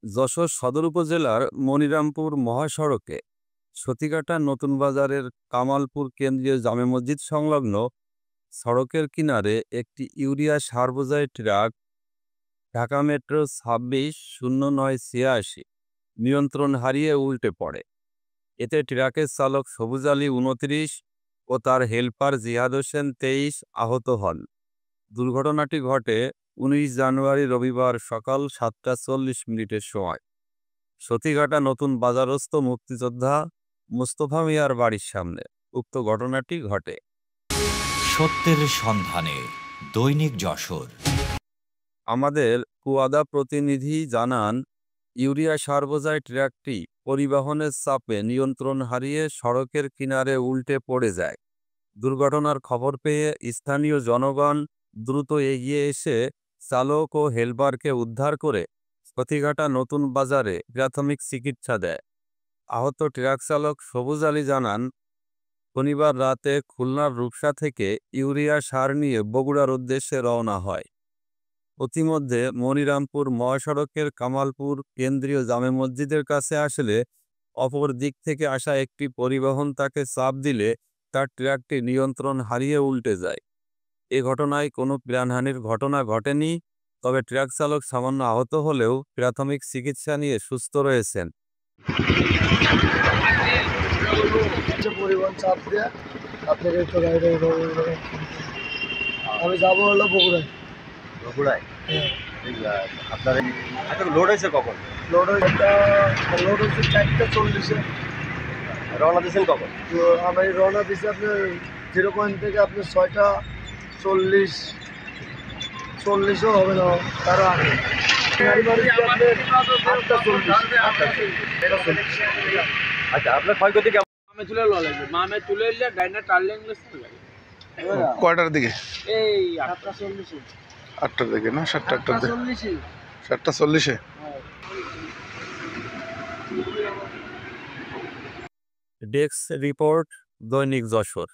যশোর সদর উপজেলার মনিরামপুর মহাসড়কে সতীকাটা নতুন বাজারের কামালপুর কেন্দ্রীয় জামে মসজিদ সংলগ্ন সড়কের কিনারে একটি ইউরিয়া সার বোঝাই ট্রাক ঢাকা মেট্রো 26-09-86 নিয়ন্ত্রণ হারিয়ে উল্টে পড়ে। এতে ট্রাকের চালক সবুজ আলী 29 ও তার হেলপার জিহাদ হোসেন 23 আহত হন। দুর্ঘটনাটি ঘটে 19 জানুয়ারি রবিবার সকাল 7:40 সময় সতীঘাটা নতুন বাজারস্থ মুক্তিযোদ্ধা মোস্তফা মিয়ার বাড়ির সামনে উক্ত ঘটনাটি ঘটে। সত্যের সন্ধানে দৈনিক যশোর। আমাদের কুয়াদা প্রতিনিধি জানান, ইউরিয়া সার বোঝাই ট্রাকটি পরিবহনের চাপে নিয়ন্ত্রণ হারিয়ে সড়কের কিনারে উল্টে পড়ে যায়। দুর্ঘটনার খবর পেয়ে স্থানীয় জনগণ দ্রুত এগিয়ে এসে চালক ও হেলপারকে উদ্ধার করে সতীঘাটা নতুন বাজারে প্রাথমিক চিকিৎসা দেয়। আহত ট্রাক চালক সবুজ আলী জানান, শনিবার রাতে খুলনার রূপসা থেকে ইউরিয়া সার নিয়ে বগুড়ার উদ্দেশ্যে রওনা হয়। ইতিমধ্যে মনিরামপুর মহাসড়কের কামালপুর কেন্দ্রীয় জামে মসজিদের কাছে আসলে অপর দিক থেকে আসা একটি পরিবহন তাকে চাপ দিলে তার ট্রাকটি নিয়ন্ত্রণ হারিয়ে উল্টে যায়। এ ঘটনায় কোনো প্রাণহানির ঘটনা ঘটেনি, তবে ট্রাক চালক সামান্য আহত হলেও প্রাথমিক চিকিৎসা নিয়ে সুস্থ রয়েছেন। পরিবহন চাপ দিয়ে আপনাকে তো আমি যাবো হলো বগুড়ায়। বগুড়ায়? হ্যাঁ। আপনার লোড হয়েছে কখন? লোড হয়েছে 4:40-এ। রওনা দিয়েছেন কখন? তো আমি রওনা দিয়েছি আপনার 0 পয়েন্ট থেকে আপনার 6:40-40ও হবে না, তার আগে। আচ্ছা, আপনার ক্ষয়ক্ষতি কেমন? কয়টার দিকে? এই 8:40-এ। 8টার দিকে না? 7টার দিকে? 7:40-এ। ডেস্ক রিপোর্ট, দৈনিক যশোর।